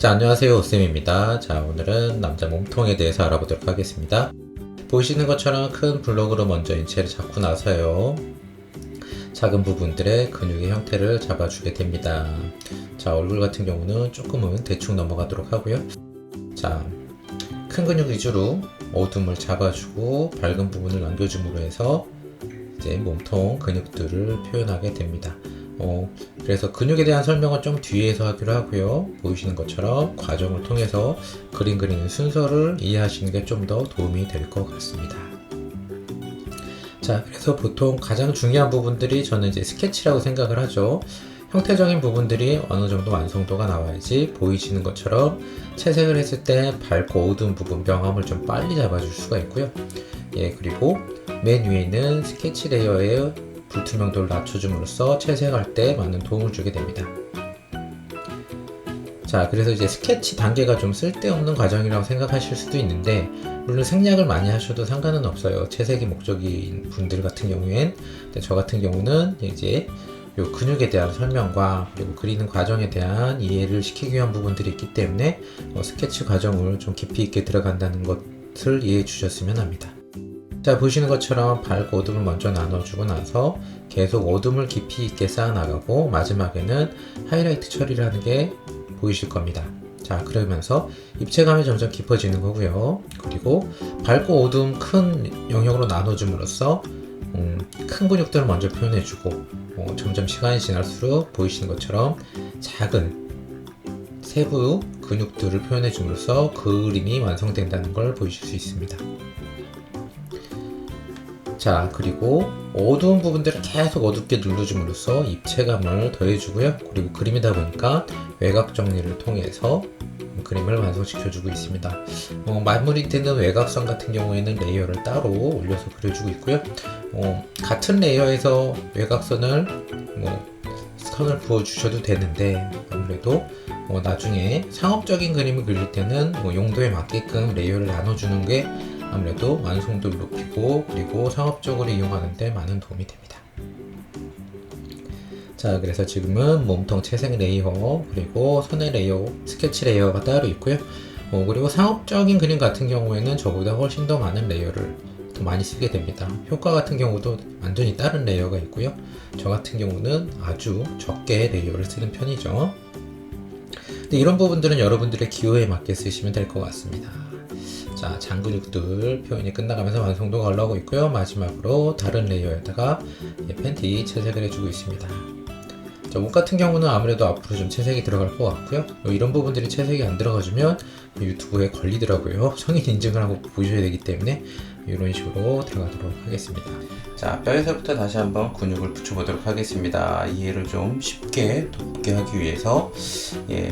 자, 안녕하세요. 오쌤입니다. 자, 오늘은 남자 몸통에 대해서 알아보도록 하겠습니다. 보시는 것처럼 큰 블록으로 먼저 인체를 잡고 나서요. 작은 부분들의 근육의 형태를 잡아주게 됩니다. 자, 얼굴 같은 경우는 조금은 대충 넘어가도록 하고요. 자, 큰 근육 위주로 어둠을 잡아주고 밝은 부분을 남겨줌으로 해서 이제 몸통 근육들을 표현하게 됩니다. 그래서 근육에 대한 설명은 좀 뒤에서 하기로 하고요. 보이시는 것처럼 과정을 통해서 그림 그리는 순서를 이해하시는 게 좀 더 도움이 될 것 같습니다. 자, 그래서 보통 가장 중요한 부분들이 저는 이제 스케치라고 생각을 하죠. 형태적인 부분들이 어느 정도 완성도가 나와야지 보이시는 것처럼 채색을 했을 때 밝고 어두운 부분 명암을 좀 빨리 잡아줄 수가 있고요. 예, 그리고 맨 위에 있는 스케치 레이어의 불투명도를 낮춰줌으로써 채색할 때 많은 도움을 주게 됩니다. 자, 그래서 이제 스케치 단계가 좀 쓸데없는 과정이라고 생각하실 수도 있는데, 물론 생략을 많이 하셔도 상관은 없어요. 채색이 목적인 분들 같은 경우엔. 근데 저 같은 경우는 이제 요 근육에 대한 설명과 그리고 그리는 과정에 대한 이해를 시키기 위한 부분들이 있기 때문에 스케치 과정을 좀 깊이 있게 들어간다는 것을 이해해 주셨으면 합니다. 자, 보시는 것처럼 밝고 어둠을 먼저 나눠주고 나서 계속 어둠을 깊이 있게 쌓아나가고 마지막에는 하이라이트 처리를 하는 게 보이실 겁니다. 자, 그러면서 입체감이 점점 깊어지는 거고요. 그리고 밝고 어둠 큰 영역으로 나눠줌으로써 큰 근육들을 먼저 표현해주고 점점 시간이 지날수록 보이시는 것처럼 작은 세부 근육들을 표현해줌으로써 그림이 완성된다는 걸 보이실 수 있습니다. 자, 그리고 어두운 부분들을 계속 어둡게 눌러줌으로써 입체감을 더해주고요. 그리고 그림이다 보니까 외곽 정리를 통해서 그림을 완성시켜주고 있습니다. 마무리되는 외곽선 같은 경우에는 레이어를 따로 올려서 그려주고 있고요. 같은 레이어에서 외곽선을 선을 그어주셔도 되는데 아무래도 나중에 상업적인 그림을 그릴 때는 용도에 맞게끔 레이어를 나눠주는 게 아무래도 완성도를 높이고 그리고 상업적으로 이용하는 데 많은 도움이 됩니다. 자, 그래서 지금은 몸통 채색 레이어 그리고 손의 레이어, 스케치 레이어가 따로 있고요. 그리고 상업적인 그림 같은 경우에는 저보다 훨씬 더 많은 레이어를 더 많이 쓰게 됩니다. 효과 같은 경우도 완전히 다른 레이어가 있고요. 저 같은 경우는 아주 적게 레이어를 쓰는 편이죠. 근데 이런 부분들은 여러분들의 기호에 맞게 쓰시면 될 것 같습니다. 자, 장근육들 표현이 끝나가면서 완성도가 올라오고 있고요. 마지막으로 다른 레이어에다가 팬티 채색을 해주고 있습니다. 자, 옷 같은 경우는 아무래도 앞으로 좀 채색이 들어갈 것 같고요. 이런 부분들이 채색이 안 들어가주면 유튜브에 걸리더라고요. 성인 인증을 하고 보셔야 되기 때문에 이런 식으로 들어가도록 하겠습니다. 자, 뼈에서부터 다시 한번 근육을 붙여보도록 하겠습니다. 이해를 좀 쉽게 돕게 하기 위해서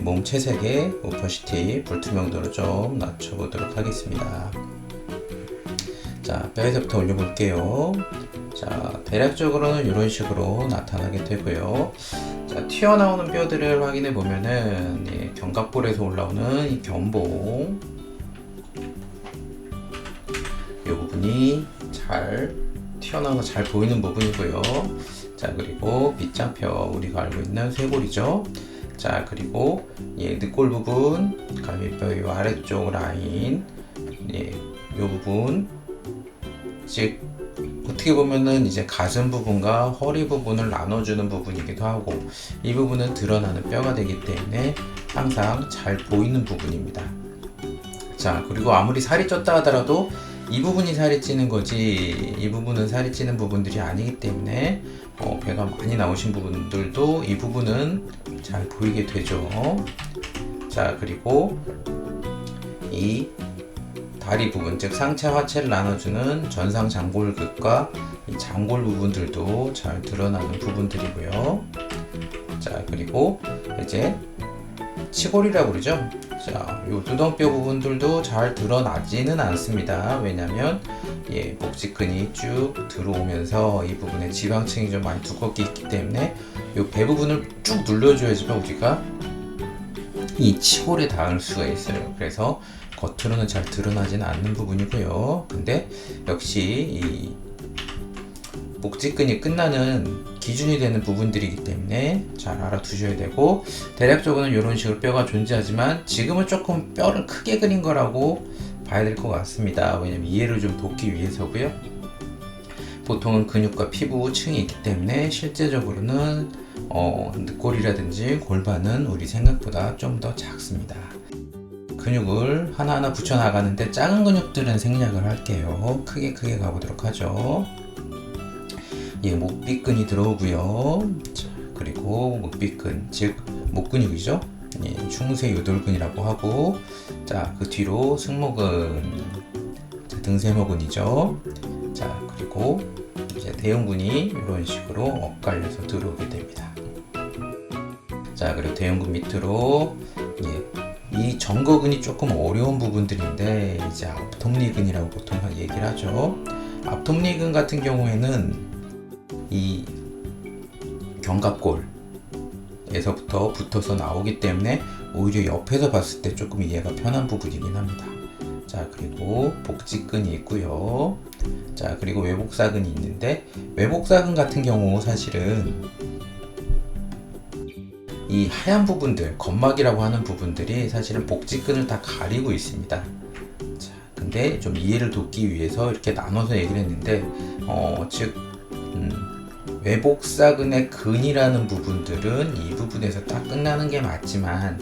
몸 채색의 오퍼시티, 불투명도를 좀 낮춰보도록 하겠습니다. 자, 뼈에서부터 올려볼게요. 자, 대략적으로는 이런 식으로 나타나게 되고요. 자, 튀어나오는 뼈들을 확인해 보면은 견갑골에서 올라오는 이 견봉 이 부분이 잘 튀어나와서 잘 보이는 부분이고요. 자, 그리고 밑장뼈 우리가 알고 있는 쇄골이죠. 자, 그리고 늑골 부분, 갈비뼈 요 아래쪽 라인, 요 부분, 즉 어떻게 보면은 이제 가슴 부분과 허리 부분을 나눠주는 부분이기도 하고 이 부분은 드러나는 뼈가 되기 때문에 항상 잘 보이는 부분입니다. 자, 그리고 아무리 살이 쪘다 하더라도 이 부분이 살이 찌는 거지 이 부분은 살이 찌는 부분들이 아니기 때문에 배가 많이 나오신 분들도 이 부분은 잘 보이게 되죠. 자, 그리고 이 다리 부분, 즉 상체 하체를 나눠주는 전상 장골극과 이 장골 부분들도 잘 드러나는 부분들이고요. 자, 그리고 이제 치골이라고 그러죠. 자, 요 두덩뼈 부분들도 잘 드러나지는 않습니다. 왜냐면 복직근이 쭉 들어오면서 이 부분에 지방층이 좀 많이 두껍게 있기 때문에 요 배 부분을 쭉 눌러줘야지만 우리가 이 치골에 닿을 수가 있어요. 그래서 겉으로는 잘 드러나지는 않는 부분이고요. 근데 역시 이 복직근이 끝나는 기준이 되는 부분들이기 때문에 잘 알아두셔야 되고, 대략적으로는 이런 식으로 뼈가 존재하지만 지금은 조금 뼈를 크게 그린 거라고 봐야 될 것 같습니다. 왜냐면 이해를 좀 돕기 위해서고요. 보통은 근육과 피부층이 있기 때문에 실제적으로는 늑골이라든지 골반은 우리 생각보다 좀 더 작습니다. 근육을 하나하나 붙여나가는데 작은 근육들은 생략을 할게요. 크게 가보도록 하죠. 예, 목비근이 들어오고요. 자, 그리고 목비근, 즉 목근육이죠. 예, 충세요돌근이라고 하고, 자, 그 뒤로 승모근, 자, 등세모근이죠. 자, 그리고 이제 대흉근이 이런 식으로 엇갈려서 들어오게 됩니다. 자, 그리고 대흉근 밑으로, 예, 이 정거근이 조금 어려운 부분들인데 이제 앞톱니근이라고 보통 얘기를 하죠. 앞톱니근 같은 경우에는 이 견갑골에서부터 붙어서 나오기 때문에 오히려 옆에서 봤을 때 조금 이해가 편한 부분이긴 합니다. 자, 그리고 복직근이 있고요. 자, 그리고 외복사근이 있는데, 외복사근 같은 경우 사실은 이 하얀 부분들, 점막이라고 하는 부분들이 사실은 복직근을 다 가리고 있습니다. 자, 근데 좀 이해를 돕기 위해서 이렇게 나눠서 얘기를 했는데, 즉 외복사근의 근이라는 부분들은 이 부분에서 딱 끝나는 게 맞지만,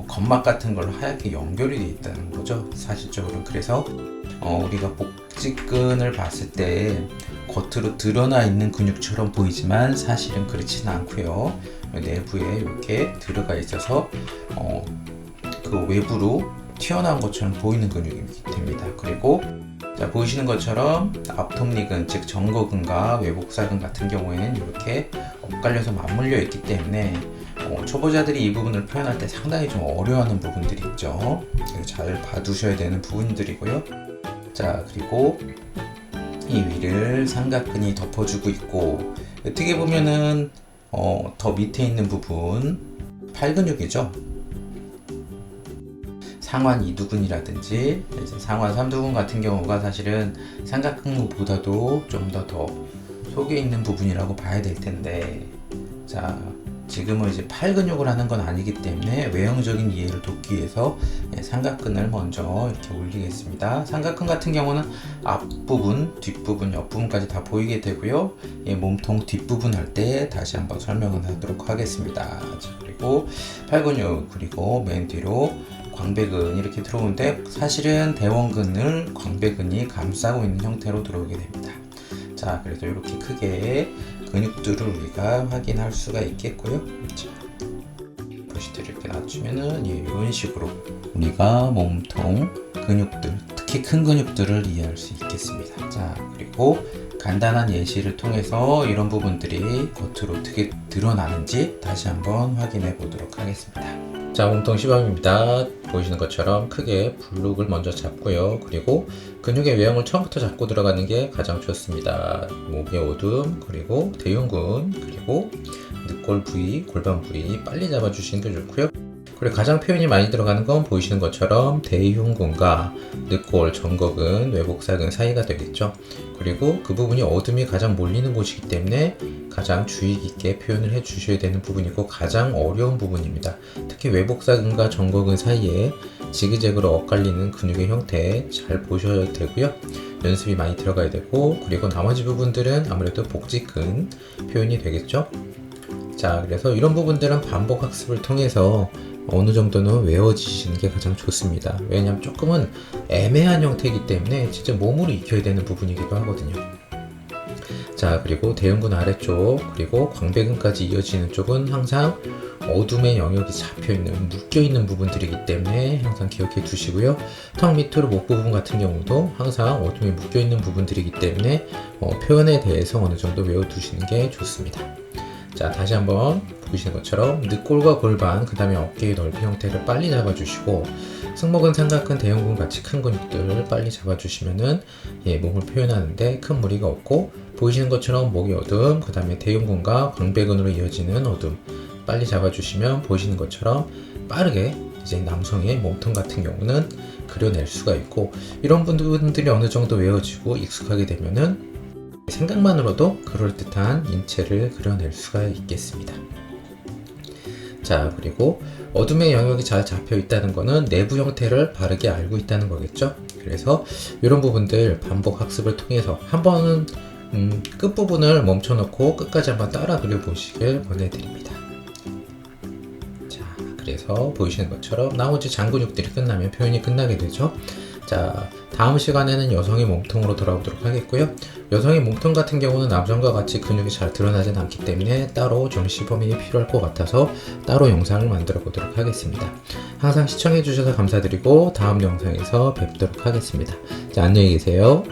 점막 같은 걸로 하얗게 연결이 되어 있다는 거죠, 사실적으로. 그래서 우리가 복직근을 봤을 때 겉으로 드러나 있는 근육처럼 보이지만 사실은 그렇지는 않고요. 내부에 이렇게 들어가 있어서 그 외부로 튀어나온 것처럼 보이는 근육이 됩니다. 그리고 자, 보이시는 것처럼 앞톱니근, 즉 정거근과 외복사근 같은 경우에는 이렇게 엇갈려서 맞물려 있기 때문에 초보자들이 이 부분을 표현할 때 상당히 좀 어려워하는 부분들이 있죠. 잘 봐두셔야 되는 부분들이고요. 자, 그리고 이 위를 삼각근이 덮어주고 있고, 어떻게 보면은 더 밑에 있는 부분 팔근육이죠. 상완 이두근이라든지 상완 삼두근 같은 경우가 사실은 삼각근보다도 좀 더 속에 있는 부분이라고 봐야 될 텐데, 자, 지금은 이제 팔근육을 하는 건 아니기 때문에 외형적인 이해를 돕기 위해서 삼각근을 먼저 이렇게 올리겠습니다. 삼각근 같은 경우는 앞부분, 뒷부분, 옆부분까지 다 보이게 되고요. 몸통 뒷부분 할 때 다시 한번 설명을 하도록 하겠습니다. 자, 그리고 팔근육, 그리고 맨 뒤로 광배근 이렇게 들어오는데, 사실은 대원근을 광배근이 감싸고 있는 형태로 들어오게 됩니다. 자, 그래서 이렇게 크게 근육들을 우리가 확인할 수가 있겠고요. 자, 보시듯이 이렇게 낮추면은 이런 식으로 우리가 몸통 근육들, 특히 큰 근육들을 이해할 수 있겠습니다. 자, 그리고 간단한 예시를 통해서 이런 부분들이 겉으로 어떻게 드러나는지 다시 한번 확인해 보도록 하겠습니다. 자, 몸통 시범입니다. 보이시는 것처럼 크게 블록을 먼저 잡고요. 그리고 근육의 외형을 처음부터 잡고 들어가는 게 가장 좋습니다. 목의 오둠, 그리고 대흉근, 그리고 늑골 부위, 골반 부위 빨리 잡아주시는 게 좋고요. 그리고 가장 표현이 많이 들어가는 건 보이시는 것처럼 대흉근과 늑골, 정거근, 외복사근 사이가 되겠죠. 그리고 그 부분이 어둠이 가장 몰리는 곳이기 때문에 가장 주의 깊게 표현을 해 주셔야 되는 부분이고 가장 어려운 부분입니다. 특히 외복사근과 정거근 사이에 지그재그로 엇갈리는 근육의 형태 잘 보셔야 되고요. 연습이 많이 들어가야 되고, 그리고 나머지 부분들은 아무래도 복직근 표현이 되겠죠. 자, 그래서 이런 부분들은 반복 학습을 통해서 어느 정도는 외워지시는 게 가장 좋습니다. 왜냐하면 조금은 애매한 형태이기 때문에 진짜 몸으로 익혀야 되는 부분이기도 하거든요. 자, 그리고 대흉근 아래쪽, 그리고 광배근까지 이어지는 쪽은 항상 어둠의 영역이 잡혀있는, 묶여있는 부분들이기 때문에 항상 기억해 두시고요. 턱 밑으로 목 부분 같은 경우도 항상 어둠에 묶여있는 부분들이기 때문에 표현에 대해서 어느 정도 외워두시는 게 좋습니다. 자, 다시 한번 보시는 것처럼 늑골과 골반, 그 다음에 어깨의 넓이 형태를 빨리 잡아주시고, 승모근, 삼각근, 대흉근 같이 큰 근육들을 빨리 잡아주시면은 몸을 표현하는데 큰 무리가 없고, 보이시는 것처럼 목의 어둠, 그 다음에 대흉근과 광배근으로 이어지는 어둠 빨리 잡아주시면 보이시는 것처럼 빠르게 이제 남성의 몸통 같은 경우는 그려낼 수가 있고, 이런 부분들이 어느 정도 외워지고 익숙하게 되면은 생각만으로도 그럴듯한 인체를 그려낼 수가 있겠습니다. 자, 그리고 어둠의 영역이 잘 잡혀 있다는 것은 내부 형태를 바르게 알고 있다는 거겠죠. 그래서 이런 부분들 반복 학습을 통해서 한 번은 끝부분을 멈춰놓고 끝까지 한번 따라 그려보시길 권해드립니다. 자, 그래서 보이시는 것처럼 나머지 장근육들이 끝나면 표현이 끝나게 되죠. 자, 다음 시간에는 여성의 몸통으로 돌아오도록 하겠고요. 여성의 몸통 같은 경우는 남성과 같이 근육이 잘 드러나진 않기 때문에 따로 좀 시범이 필요할 것 같아서 따로 영상을 만들어 보도록 하겠습니다. 항상 시청해 주셔서 감사드리고 다음 영상에서 뵙도록 하겠습니다. 자, 안녕히 계세요.